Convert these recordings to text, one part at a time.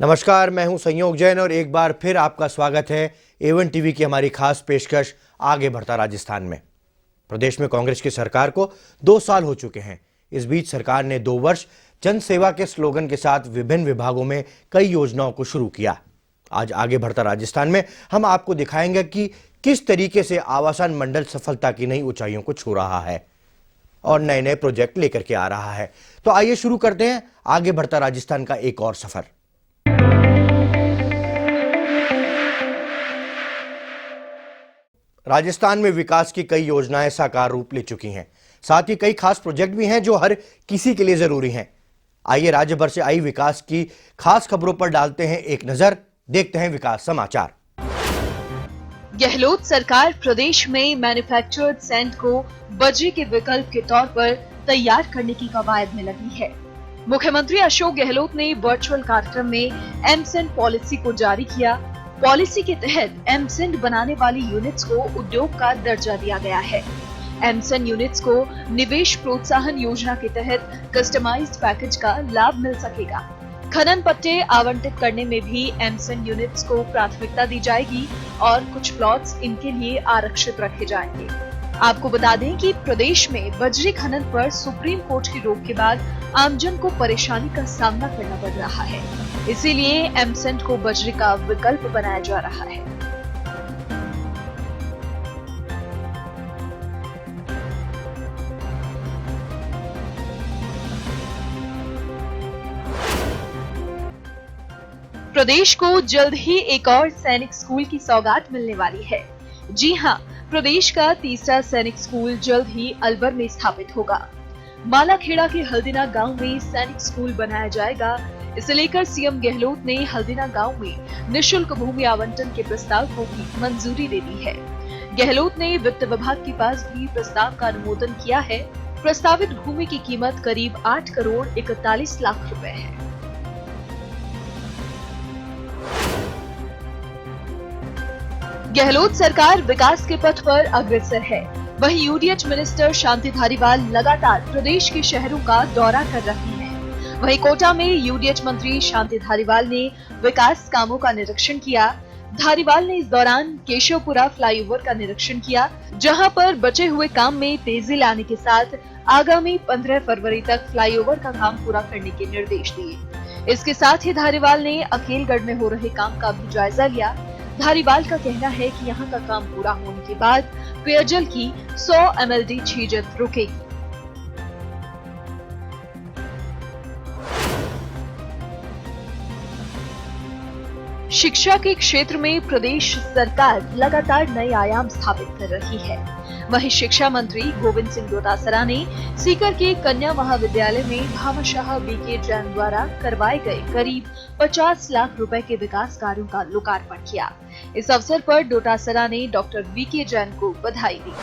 नमस्कार, मैं हूं संयोग जैन और एक बार फिर आपका स्वागत है A1 टीवी की हमारी खास पेशकश आगे बढ़ता राजस्थान में। प्रदेश में कांग्रेस की सरकार को 2 साल हो चुके हैं। इस बीच सरकार ने 2 वर्ष जन सेवा के स्लोगन के साथ विभिन्न विभागों में कई योजनाओं को शुरू किया। आज आगे बढ़ता राजस्थान में हम आपको दिखाएंगे कि किस तरीके से आवासन मंडल सफलता की नई ऊंचाइयों को छू रहा है और नए नए प्रोजेक्ट लेकर के आ रहा है। तो आइए शुरू करते हैं आगे बढ़ता राजस्थान का एक और सफर। राजस्थान में विकास की कई योजनाएं साकार रूप ले चुकी हैं। साथ ही कई खास प्रोजेक्ट भी हैं जो हर किसी के लिए जरूरी हैं। आइए राज्य भर से आई विकास की खास खबरों पर डालते हैं एक नजर। देखते हैं विकास समाचार। गहलोत सरकार प्रदेश में मैन्युफैक्चर्ड सैंड को बजरी के विकल्प के तौर पर तैयार करने की कवायद में लगी है। मुख्यमंत्री अशोक गहलोत ने वर्चुअल कार्यक्रम में एमसेंड पॉलिसी को जारी किया। पॉलिसी के तहत एमसेंड बनाने वाली यूनिट्स को उद्योग का दर्जा दिया गया है। एमसेंड यूनिट्स को निवेश प्रोत्साहन योजना के तहत कस्टमाइज्ड पैकेज का लाभ मिल सकेगा। खनन पट्टे आवंटित करने में भी एमसेंड यूनिट्स को प्राथमिकता दी जाएगी और कुछ प्लॉट्स इनके लिए आरक्षित रखे जाएंगे। आपको बता दें कि प्रदेश में बजरी खनन पर सुप्रीम कोर्ट की रोक के बाद आमजन को परेशानी का सामना करना पड़ रहा है। इसीलिए एमसेंड को बजरी का विकल्प बनाया जा रहा है। प्रदेश को जल्द ही एक और सैनिक स्कूल की सौगात मिलने वाली है। जी हां, प्रदेश का तीसरा सैनिक स्कूल जल्द ही अलवर में स्थापित होगा। मालाखेड़ा के हल्दीना गांव में सैनिक स्कूल बनाया जाएगा। इसे लेकर सीएम गहलोत ने हल्दीना गांव में निःशुल्क भूमि आवंटन के प्रस्ताव को भी मंजूरी दे दी है। गहलोत ने वित्त विभाग के पास भी प्रस्ताव का अनुमोदन किया है। प्रस्तावित भूमि की कीमत करीब 8 करोड़ 41 लाख रुपए है। गहलोत सरकार विकास के पथ पर अग्रसर है। वहीं यूडीएच मिनिस्टर शांति धारीवाल लगातार प्रदेश के शहरों का दौरा कर रही हैं। वहीं कोटा में यूडीएच मंत्री शांति धारीवाल ने विकास कामों का निरीक्षण किया। धारीवाल ने इस दौरान केशवपुरा फ्लाईओवर का निरीक्षण किया, जहां पर बचे हुए काम में तेजी लाने के साथ आगामी 15 फरवरी तक फ्लाईओवर का काम पूरा करने के निर्देश दिए। इसके साथ ही धारीवाल ने अकेलगढ़ में हो रहे काम का भी जायजा लिया। धारीवाल का कहना है कि यहां का काम पूरा होने के बाद पेयजल की 100 MLD छीजत रुकेगी। शिक्षा के क्षेत्र में प्रदेश सरकार लगातार नए आयाम स्थापित कर रही है। वहीं शिक्षा मंत्री गोविंद सिंह डोटासरा ने सीकर के कन्या महाविद्यालय में भामाशाह वीके जैन द्वारा करवाए गए करीब 50 लाख रुपए के विकास कार्यों का लोकार्पण किया। इस अवसर पर डोटासरा ने डॉक्टर वीके जैन को बधाई दी।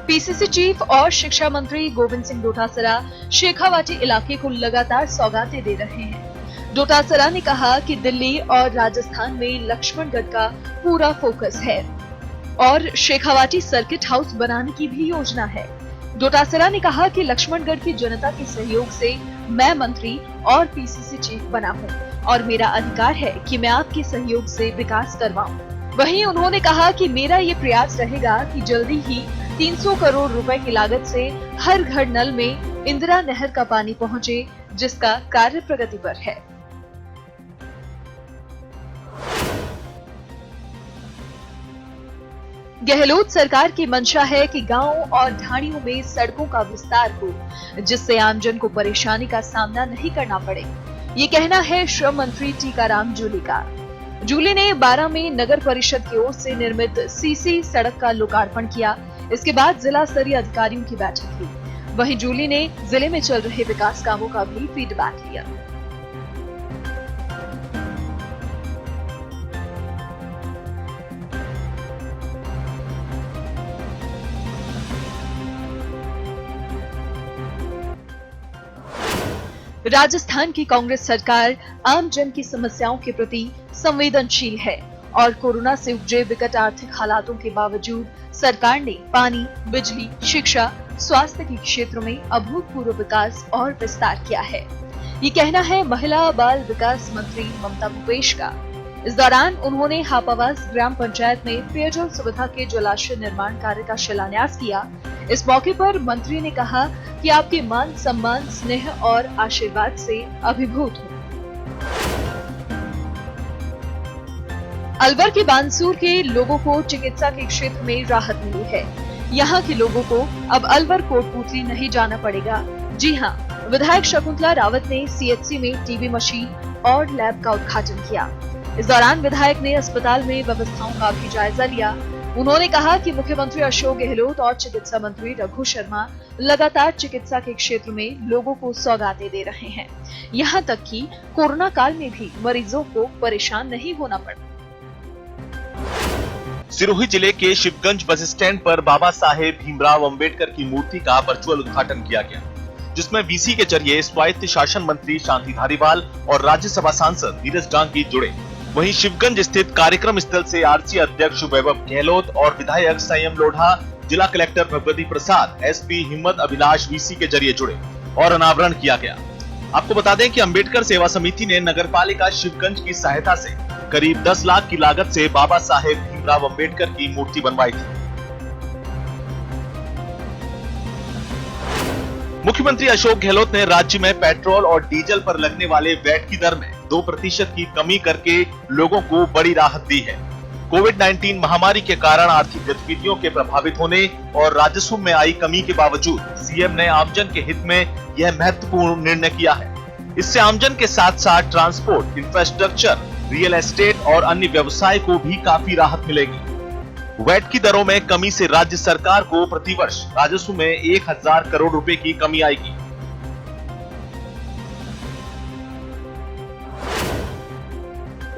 पीसीसी चीफ और शिक्षा मंत्री गोविंद सिंह डोटासरा शेखावाटी इलाके को लगातार सौगातें दे रहे हैं। डोटासरा ने कहा कि दिल्ली और राजस्थान में लक्ष्मणगढ़ का पूरा फोकस है और शेखावाटी सर्किट हाउस बनाने की भी योजना है। डोटासरा ने कहा कि लक्ष्मणगढ़ की जनता के सहयोग से मैं मंत्री और पीसीसी चीफ बना हूं और मेरा अधिकार है कि मैं आपके सहयोग से विकास करवाऊं। वहीं उन्होंने कहा कि मेरा ये प्रयास रहेगा कि जल्दी ही 300 करोड़ रुपए की लागत से हर घर नल में इंदिरा नहर का पानी पहुंचे, जिसका कार्य प्रगति पर है। गहलोत सरकार की मंशा है कि गांवों और ढाणियों में सड़कों का विस्तार हो, जिससे आमजन को परेशानी का सामना नहीं करना पड़े। ये कहना है श्रम मंत्री टीकाराम जूली का। जूली ने 12 में नगर परिषद की ओर से निर्मित सीसी सड़क का लोकार्पण किया। इसके बाद जिला स्तरीय अधिकारियों की बैठक हुई। वहीं जूली ने जिले में चल रहे विकास कामों का भी फीडबैक लिया। राजस्थान की कांग्रेस सरकार आम जन की समस्याओं के प्रति संवेदनशील है और कोरोना से उपजे विकट आर्थिक हालातों के बावजूद सरकार ने पानी, बिजली, शिक्षा, स्वास्थ्य के क्षेत्र में अभूतपूर्व विकास और विस्तार किया है। ये कहना है महिला बाल विकास मंत्री ममता भूपेश का। इस दौरान उन्होंने हापावास ग्राम पंचायत में पेयजल सुविधा के जलाशय निर्माण कार्य का शिलान्यास किया। इस मौके पर मंत्री ने कहा कि आपके मान सम्मान, स्नेह और आशीर्वाद से अभिभूत हूँ। अलवर के बानसूर के लोगों को चिकित्सा के क्षेत्र में राहत मिली है। यहाँ के लोगों को अब अलवर कोटपूतली नहीं जाना पड़ेगा। जी हाँ, विधायक शकुंतला रावत ने सीएचसी में टीबी मशीन और लैब का उद्घाटन किया। इस दौरान विधायक ने अस्पताल में व्यवस्थाओं का भी जायजा लिया। उन्होंने कहा कि मुख्यमंत्री अशोक गहलोत और चिकित्सा मंत्री रघु शर्मा लगातार चिकित्सा के क्षेत्र में लोगों को सौगातें दे रहे हैं। यहाँ तक कि कोरोना काल में भी मरीजों को परेशान नहीं होना पड़ा। सिरोही जिले के शिवगंज बस स्टैंड पर बाबा साहेब भीमराव अंबेडकर की मूर्ति का वर्चुअल उद्घाटन किया गया, जिसमें वीसी के जरिए स्वायत्त शासन मंत्री शांति धारीवाल और राज्यसभा सांसद नीरज डांगी जुड़े। वहीं शिवगंज स्थित कार्यक्रम स्थल से आरसी अध्यक्ष वैभव गहलोत और विधायक संयम लोढ़ा, जिला कलेक्टर भगवती प्रसाद, एसपी हिम्मत अभिलाष वीसी के जरिए जुड़े और अनावरण किया गया। आपको बता दें कि अंबेडकर सेवा समिति ने नगरपालिका शिवगंज की सहायता से करीब 10 लाख की लागत से बाबा साहेब भीमराव अंबेडकर की मूर्ति बनवाई थी। मुख्यमंत्री अशोक गहलोत ने राज्य में पेट्रोल और डीजल पर लगने वाले वैट की दर में 2% की कमी करके लोगों को बड़ी राहत दी है। कोविड-19 महामारी के कारण आर्थिक गतिविधियों के प्रभावित होने और राजस्व में आई कमी के बावजूद सीएम ने आमजन के हित में यह महत्वपूर्ण निर्णय किया है। इससे आमजन के साथ साथ ट्रांसपोर्ट, इंफ्रास्ट्रक्चर, रियल एस्टेट और अन्य व्यवसाय को भी काफी राहत मिलेगी। वैट की दरों में कमी से राज्य सरकार को प्रतिवर्ष राजस्व में 1000 करोड़ रुपए की कमी आएगी।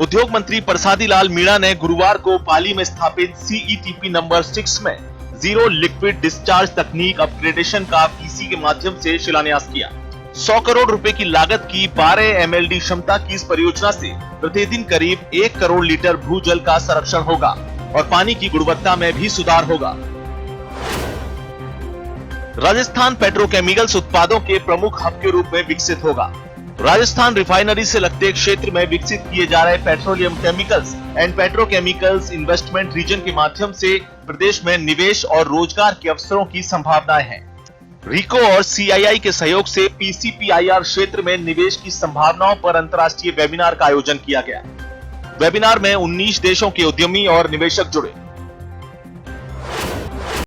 उद्योग मंत्री प्रसादी लाल मीणा ने गुरुवार को पाली में स्थापित सीईटीपी नंबर 6 में जीरो लिक्विड डिस्चार्ज तकनीक अपग्रेडेशन का पीसी के माध्यम से शिलान्यास किया। 100 करोड़ रुपए की लागत की 12 MLD क्षमता की इस परियोजना से प्रतिदिन करीब 1 करोड़ लीटर भूजल का संरक्षण होगा और पानी की गुणवत्ता में भी सुधार होगा। राजस्थान पेट्रोकेमिकल्स उत्पादों के प्रमुख हब के रूप में विकसित होगा। राजस्थान रिफाइनरी से लगते क्षेत्र में विकसित किए जा रहे petroleum chemicals and petrochemicals investment region के माध्यम से प्रदेश में निवेश और रोजगार के अवसरों की संभावनाएं हैं। रिको और CII के सहयोग से PCPIR क्षेत्र में निवेश की संभावनाओं पर अंतर्राष्ट्रीय वेबिनार का आयोजन किया गया। वेबिनार में 19 देशों के उद्यमी और निवेशक जुड़े।